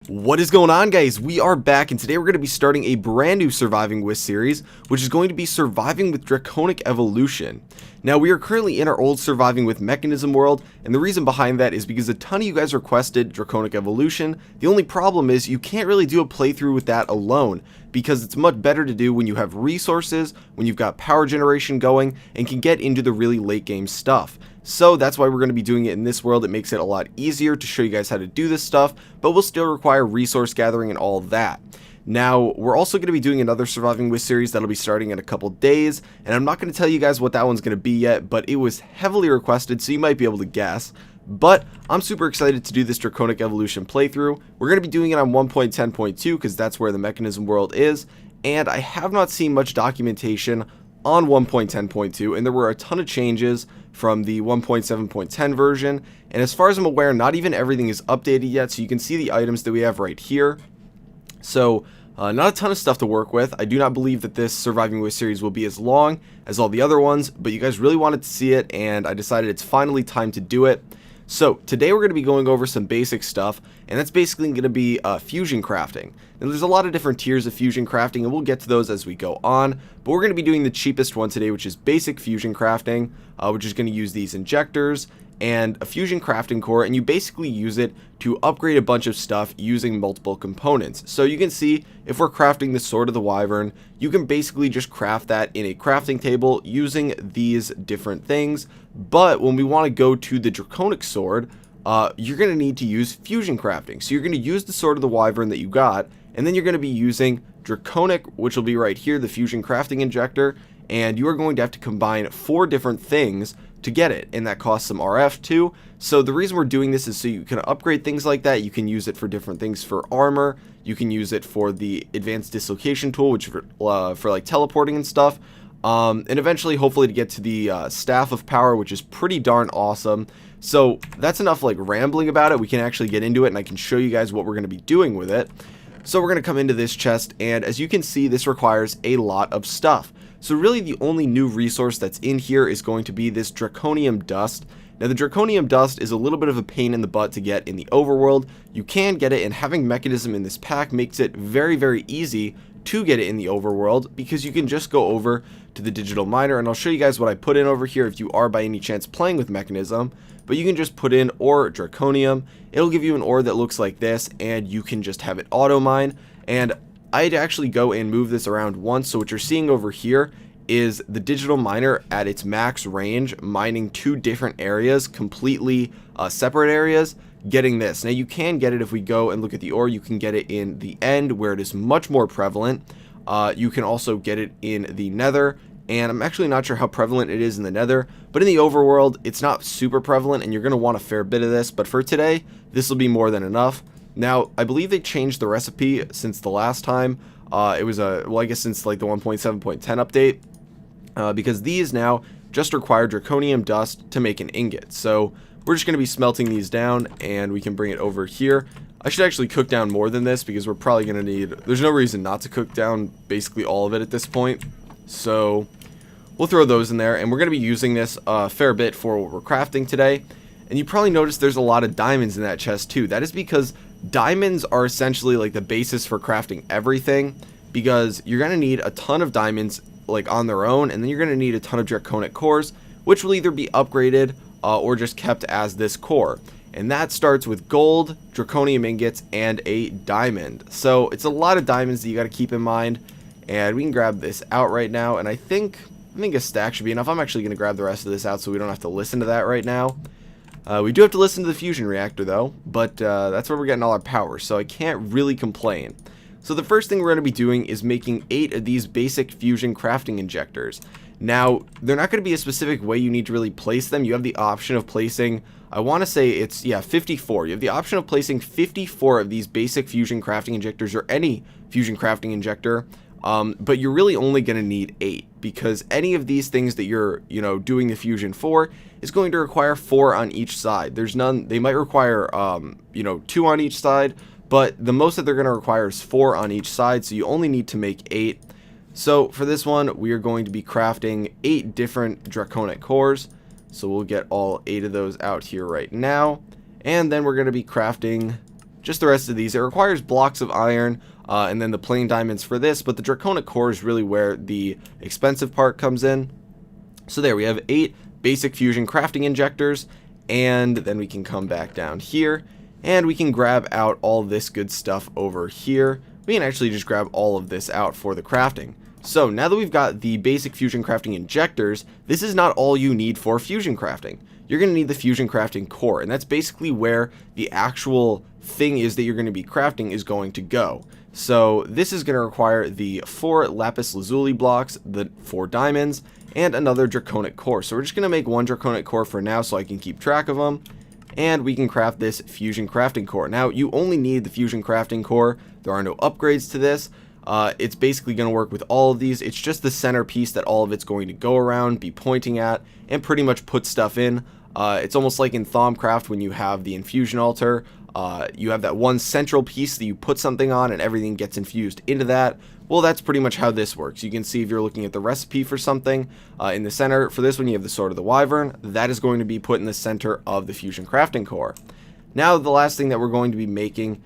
What is going on, guys? We are back, and today we're going to be starting a brand new Surviving With series, which is going to be Surviving with Draconic Evolution. Now, we are currently in our old Surviving with Mekanism world, and the reason behind that is because a ton of you guys requested Draconic Evolution. The only problem is you can't really do a playthrough with that alone, because it's much better to do when you have resources, when you've got power generation going, and can get into the really late game stuff. So that's why we're going to be doing it in this world. It makes it a lot easier to show you guys how to do this stuff, but will still require resource gathering and all that. Now, we're also going to be doing another Surviving With series that'll be starting in a couple days, and I'm not going to tell you guys what that one's going to be yet, but it was heavily requested, so you might be able to guess. But I'm super excited to do this Draconic Evolution playthrough. We're going to be doing it on 1.10.2 because that's where the Mekanism world is, and I have not seen much documentation on 1.10.2, and there were a ton of changes from the 1.7.10 version, and as far as I'm aware, not even everything is updated yet, so you can see the items that we have right here. So not a ton of stuff to work with. I do not believe that this Surviving With series will be as long as all the other ones, but you guys really wanted to see it, and I decided it's finally time to do it. So today we're going to be going over some basic stuff, and that's basically going to be fusion crafting. Now there's a lot of different tiers of fusion crafting, and we'll get to those as we go on, but we're going to be doing the cheapest one today, which is basic fusion crafting, which is going to use these injectors and a fusion crafting core, and you basically use it to upgrade a bunch of stuff using multiple components. So you can see if we're crafting the sword of the wyvern, you can basically just craft that in a crafting table using these different things. But when we want to go to the draconic sword, you're going to need to use fusion crafting. So you're going to use the sword of the wyvern that you got, and then you're going to be using draconic, which will be right here, the fusion crafting injector, and you are going to have to combine 4 different things to get it, and that costs some RF too. So the reason we're doing this is so you can upgrade things like that. You can use it for different things for armor. You can use it for the advanced dislocation tool, which for like teleporting and stuff. And eventually, hopefully, to get to the staff of power, which is pretty darn awesome. So that's enough like rambling about it. We can actually get into it, and I can show you guys what we're going to be doing with it. So we're going to come into this chest, and as you can see, this requires a lot of stuff. So really the only new resource that's in here is going to be this draconium dust. Now the draconium dust is a little bit of a pain in the butt to get in the overworld. You can get it, and having Mekanism in this pack makes it very, very easy to get it in the overworld, because you can just go over to the digital miner, and I'll show you guys what I put in over here if you are by any chance playing with Mekanism. But you can just put in ore draconium. It'll give you an ore that looks like this, and you can just have it auto mine. And I'd actually go and move this around once. So what you're seeing over here is the digital miner at its max range, mining 2 different areas, completely separate areas, getting this. Now you can get it if we go and look at the ore. You can get it in the end where it is much more prevalent. You can also get it in the nether, and I'm actually not sure how prevalent it is in the nether, but in the overworld it's not super prevalent, and you're going to want a fair bit of this, but for today this will be more than enough. Now, I believe they changed the recipe since the last time. It was well, I guess since like the 1.7.10 update, because these now just require draconium dust to make an ingot. So we're just going to be smelting these down, and we can bring it over here. I should actually cook down more than this, because we're probably going to need, there's no reason not to cook down basically all of it at this point. So we'll throw those in there, and we're going to be using this a fair bit for what we're crafting today. And you probably noticed there's a lot of diamonds in that chest too. That is because diamonds are essentially like the basis for crafting everything, because you're going to need a ton of diamonds like on their own, and then you're going to need a ton of draconic cores, which will either be upgraded or just kept as this core. And that starts with gold, draconium ingots, and a diamond. So it's a lot of diamonds that you got to keep in mind, and we can grab this out right now, and I think a stack should be enough. I'm actually going to grab the rest of this out so we don't have to listen to that right now. We do have to listen to the fusion reactor though, but that's where we're getting all our power, so I can't really complain. So the first thing we're going to be doing is making 8 of these basic fusion crafting injectors. Now, they're not going to be a specific way you need to really place them. You have the option of placing, I want to say it's, 54. You have the option of placing 54 of these basic fusion crafting injectors, or any fusion crafting injector. But you're really only going to need 8, because any of these things that you're, doing the fusion for is going to require 4 on each side. There's none, they might require, 2 on each side, but the most that they're going to require is 4 on each side, so you only need to make 8. So for this one, we are going to be crafting 8 different draconic cores. So we'll get all 8 of those out here right now, and then we're going to be crafting just the rest of these. It requires blocks of iron and then the plain diamonds for this, but the Draconic Core is really where the expensive part comes in. So there we have 8 basic fusion crafting injectors, and then we can come back down here and we can grab out all this good stuff over here. We can actually just grab all of this out for the crafting. So now that we've got the basic fusion crafting injectors, this is not all you need for fusion crafting. You're going to need the fusion crafting core, and that's basically where the actual thing is that you're going to be crafting is going to go. So this is going to require the 4 lapis lazuli blocks, the 4 diamonds, and another draconic core. So we're just going to make 1 draconic core for now so I can keep track of them, and we can craft this fusion crafting core. Now you only need the fusion crafting core. There are no upgrades to this. It's basically going to work with all of these. It's just the centerpiece that all of it's going to go around, be pointing at, and pretty much put stuff in. It's almost like in Thaumcraft when you have the infusion altar. You have that one central piece that you put something on and everything gets infused into that. Well, that's pretty much how this works. You can see if you're looking at the recipe for something in the center. For this one, you have the Sword of the Wyvern. That is going to be put in the center of the fusion crafting core. Now, the last thing that we're going to be making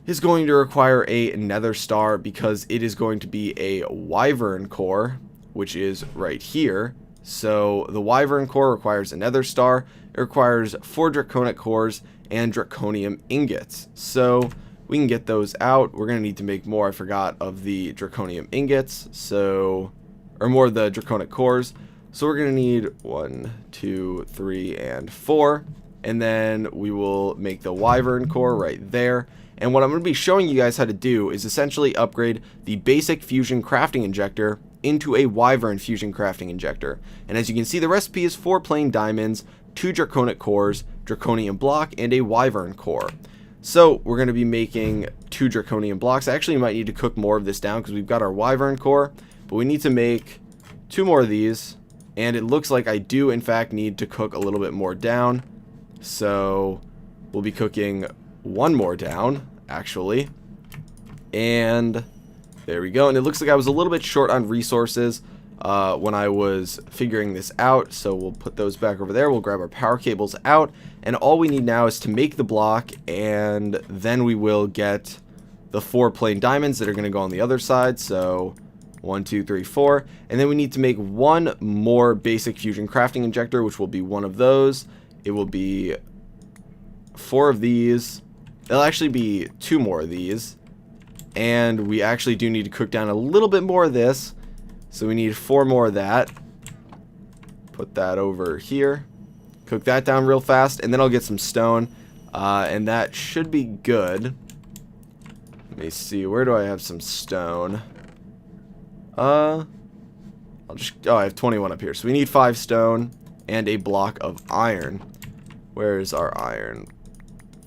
is going to require a nether star because it is going to be a wyvern core, which is right here. So the wyvern core requires a nether star. It requires 4 draconic cores and draconium ingots. So we can get those out. We're going to need to make more. I forgot of the draconium ingots. So, or more of the draconic cores. So we're going to need 1, 2, 3, and 4. And then we will make the wyvern core right there. And what I'm going to be showing you guys how to do is essentially upgrade the basic fusion crafting injector into a wyvern fusion crafting injector. And as you can see, the recipe is 4 plain diamonds, 2 draconic cores, draconium block, and a wyvern core. So we're going to be making 2 draconium blocks. I actually might need to cook more of this down because we've got our wyvern core, but we need to make 2 more of these. And it looks like I do in fact need to cook a little bit more down. So we'll be cooking 1 more down, actually. And there we go. And it looks like I was a little bit short on resources when I was figuring this out. So we'll put those back over there. We'll grab our power cables out. And all we need now is to make the block. And then we will get the 4 plain diamonds that are going to go on the other side. So 1, 2, 3, 4. And then we need to make 1 more basic fusion crafting injector, which will be 1 of those. It will be 4 of these. There'll actually be 2 more of these. And we actually do need to cook down a little bit more of this. So we need 4 more of that. Put that over here. Cook that down real fast. And then I'll get some stone. And that should be good. Let me see. Where do I have some stone? I have 21 up here. So we need 5 stone and a block of iron. Where is our iron?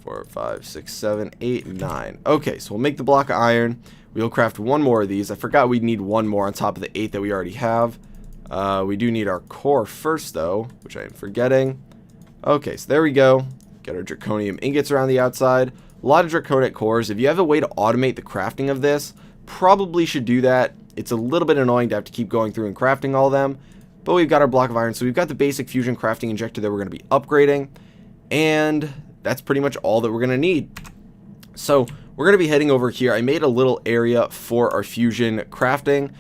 4, 5, 6, 7, 8, 9. Okay, so we'll make the block of iron. We'll craft 1 more of these. I forgot we'd need 1 more on top of the 8 that we already have. We do need our core first, though, which I am forgetting. Okay, so there we go. Get our draconium ingots around the outside. A lot of draconic cores. If you have a way to automate the crafting of this, probably should do that. It's a little bit annoying to have to keep going through and crafting all of them. But we've got our block of iron. So we've got the basic fusion crafting injector that we're going to be upgrading. And that's pretty much all that we're going to need. So we're going to be heading over here. I made a little area for our fusion crafting,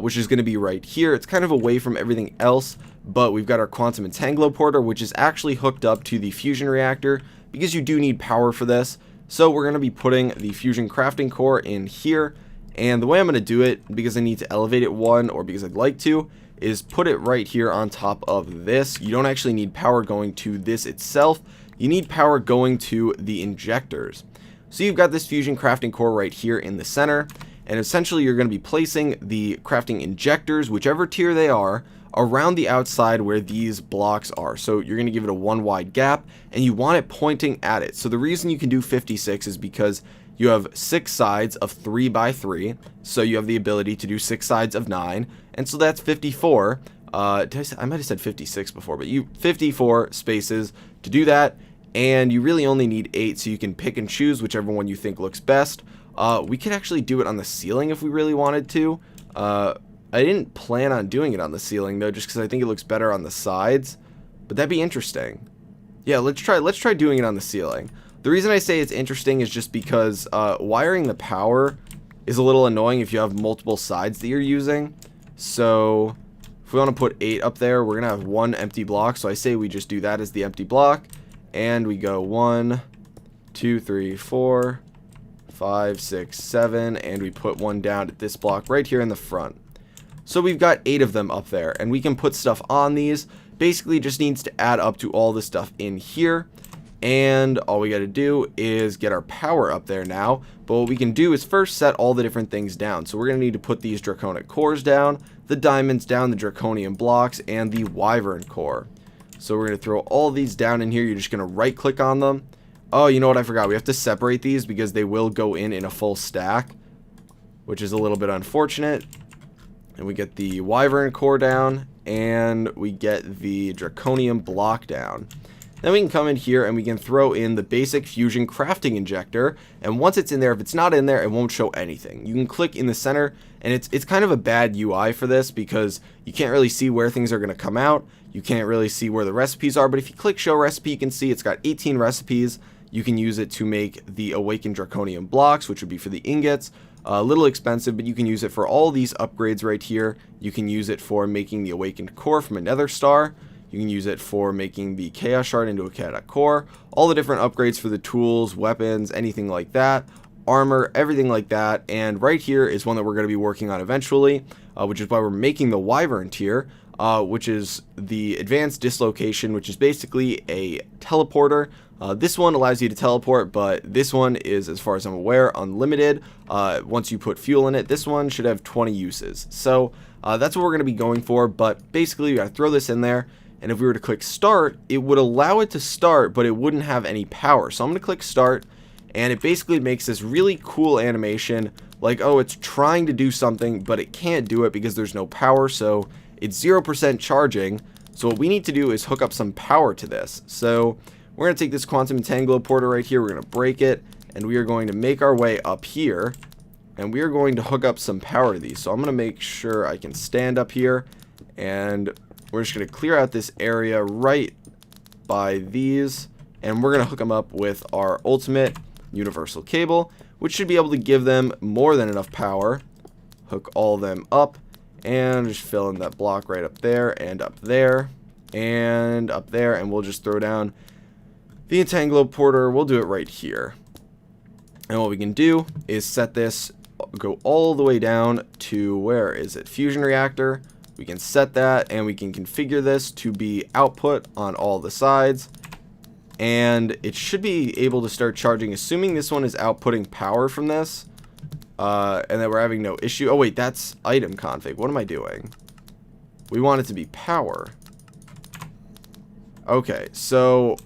which is going to be right here. It's kind of away from everything else, but we've got our quantum entangloporter, which is actually hooked up to the fusion reactor because you do need power for this. So we're going to be putting the fusion crafting core in here. And the way I'm going to do it, because I need to elevate it 1 or because I'd like to, is put it right here on top of this. You don't actually need power going to this itself. You need power going to the injectors. So you've got this fusion crafting core right here in the center, and essentially you're going to be placing the crafting injectors, whichever tier they are, around the outside where these blocks are. So you're going to give it a 1 wide gap, and you want it pointing at it. So the reason you can do 56 is because you have 6 sides of 3 by 3, so you have the ability to do 6 sides of 9, and so that's 54. I might have said 56 before, but 54 spaces to do that. And you really only need 8, so you can pick and choose whichever one you think looks best. We could actually do it on the ceiling if we really wanted to. I didn't plan on doing it on the ceiling, though, just because I think it looks better on the sides. But that'd be interesting. Yeah, let's try doing it on the ceiling. The reason I say it's interesting is just because wiring the power is a little annoying if you have multiple sides that you're using. So if we want to put 8 up there, we're going to have 1 empty block. So I say we just do that as the empty block. And we go 1, 2, 3, 4, 5, 6, 7. And we put 1 down at this block right here in the front. So we've got 8 of them up there. And we can put stuff on these. Basically just needs to add up to all the stuff in here. And all we got to do is get our power up there now. But what we can do is first set all the different things down. So we're going to need to put these draconic cores down, the diamonds down, the draconian blocks, and the wyvern core. So we're going to throw all these down in here. You're just going to right click on them. Oh, you know what I forgot? We have to separate these because they will go in a full stack, which is a little bit unfortunate. And we get the wyvern core down, and we get the draconian block down. Then we can come in here and we can throw in the basic fusion crafting injector, and once it's in there, if it's not in there, it won't show anything. You can click in the center, and it's kind of a bad UI for this because you can't really see where things are going to come out. You can't really see where the recipes are, but if you click show recipe, you can see it's got 18 recipes. You can use it to make the awakened draconian blocks, which would be for the ingots. A little expensive, but you can use it for all these upgrades right here. You can use it for making the awakened core from a nether star. You can use it for making the chaos shard into a chaotic core. All the different upgrades for the tools, weapons, anything like that. Armor, everything like that. And right here is one that we're going to be working on eventually, which is why we're making the wyvern tier, which is the advanced dislocation, which is basically a teleporter. This one allows you to teleport, but this one is, as far as I'm aware, unlimited. Once you put fuel in it, this one should have 20 uses. So that's what we're going to be going for, but basically we got to throw this in there. And if we were to click start, it would allow it to start, but it wouldn't have any power. So I'm going to click start, and it basically makes this really cool animation, like, oh, it's trying to do something, but it can't do it because there's no power, so it's 0% charging. So what we need to do is hook up some power to this. So we're going to take this quantum entangloporter right here, we're going to break it, and we are going to make our way up here, and we are going to hook up some power to these. So I'm going to make sure I can stand up here, and we're just going to clear out this area right by these, and we're going to hook them up with our ultimate universal cable, which should be able to give them more than enough power. Hook all of them up, and just fill in that block right up there, and up there, and up there, and we'll just throw down the entangloporter. We'll do it right here. And what we can do is set this, go all the way down to, where is it? Fusion reactor. We can set that, and we can configure this to be output on all the sides, and it should be able to start charging, assuming this one is outputting power from this, and that we're having no issue. Oh wait, that's item config. What am I doing? We want it to be power. Okay, so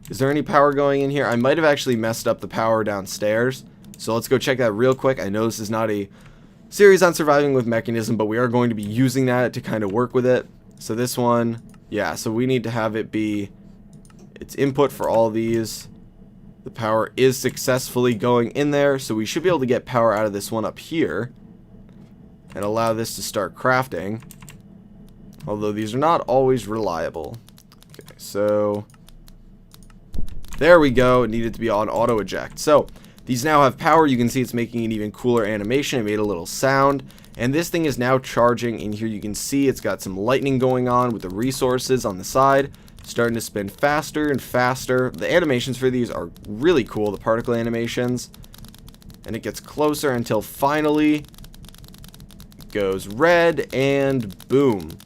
is there any power going in here? I might have actually messed up the power downstairs, so let's go check that real quick. I know this is not a series on surviving with Mekanism, but we are going to be using that to kind of work with it. So this one, yeah, so we need to have it be its input for all these. The power is successfully going in there, so we should be able to get power out of this one up here and allow this to start crafting, although these are not always reliable. Okay, so there we go. It needed to be on auto eject. So these now have power. You can see it's making an even cooler animation. It made a little sound. And this thing is now charging. In here you can see it's got some lightning going on with the resources on the side. Starting to spin faster and faster. The animations for these are really cool, the particle animations. And it gets closer until finally it goes red, and boom.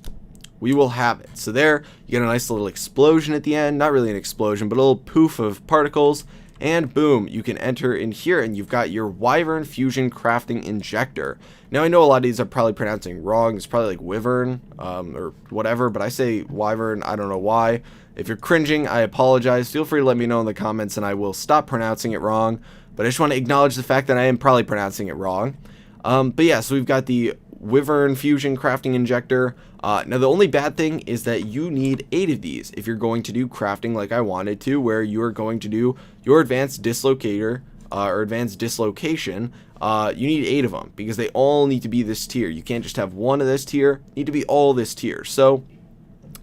We will have it. So there, you get a nice little explosion at the end. Not really an explosion, but a little poof of particles. And boom, you can enter in here, and you've got your wyvern fusion crafting injector. Now, I know a lot of these are probably pronouncing wrong. It's probably like wyvern or whatever, but I say wyvern. I don't know why. If you're cringing, I apologize. Feel free to let me know in the comments, and I will stop pronouncing it wrong. But I just want to acknowledge the fact that I am probably pronouncing it wrong. But yeah, so we've got the wyvern fusion crafting injector. Now the only bad thing is that you need 8 of these if you're going to do crafting like I wanted to, where you are going to do your advanced dislocator or advanced dislocation. You need 8 of them because they all need to be this tier. You can't just have one of this tier, you need to be all this tier. So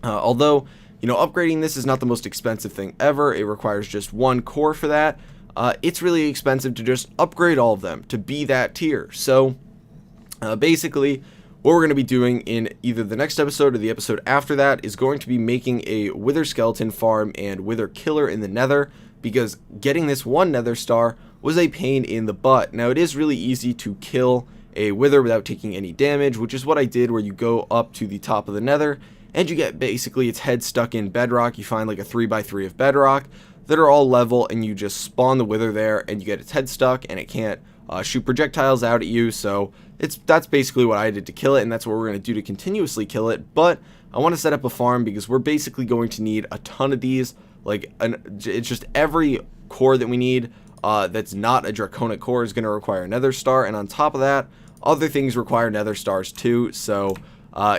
although you know, upgrading this is not the most expensive thing ever. It requires just 1 core for that. It's really expensive to just upgrade all of them to be that tier. So basically, what we're going to be doing in either the next episode or the episode after that is going to be making a wither skeleton farm and wither killer in the nether, because getting this 1 nether star was a pain in the butt. Now, it is really easy to kill a wither without taking any damage, which is what I did, where you go up to the top of the nether and you get basically its head stuck in bedrock. You find like a 3x3 of bedrock that are all level, and you just spawn the wither there and you get its head stuck, and it can't shoot projectiles out at you. So that's basically what I did to kill it, and that's what we're going to do to continuously kill it. But I want to set up a farm because we're basically going to need a ton of these. It's just every core that we need that's not a draconic core is going to require a nether star, and on top of that, other things require nether stars too. So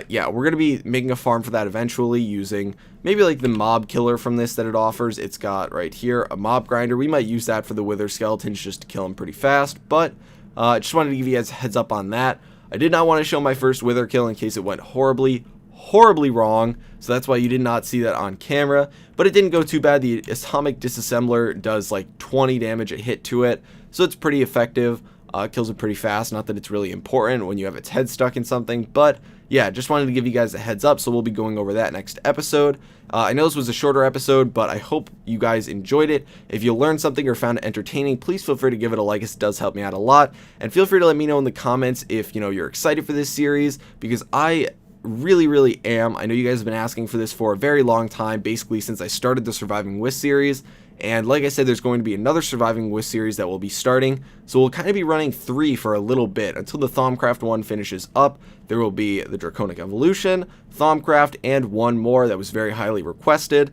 yeah, we're going to be making a farm for that eventually, using maybe like the mob killer from this that it offers. It's got right here a mob grinder. We might use that for the wither skeletons just to kill them pretty fast, but just wanted to give you guys a heads up on that. I did not want to show my first wither kill in case it went horribly wrong, so that's why you did not see that on camera, but it didn't go too bad. The atomic disassembler does like 20 damage a hit to it, so it's pretty effective. Kills it pretty fast. Not that it's really important when you have its head stuck in something, but yeah, just wanted to give you guys a heads up, so we'll be going over that next episode. I know this was a shorter episode, but I hope you guys enjoyed it. If you learned something or found it entertaining, please feel free to give it a like. It does help me out a lot, and feel free to let me know in the comments if you're excited for this series, because I really am. I know you guys have been asking for this for a very long time, basically since I started the Surviving With series. And like I said, there's going to be another Surviving With series that will be starting, so we'll kind of be running 3 for a little bit until the Thaumcraft one finishes up. There will be the Draconic Evolution, Thaumcraft, and one more that was very highly requested.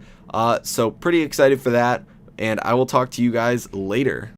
So pretty excited for that, and I will talk to you guys later.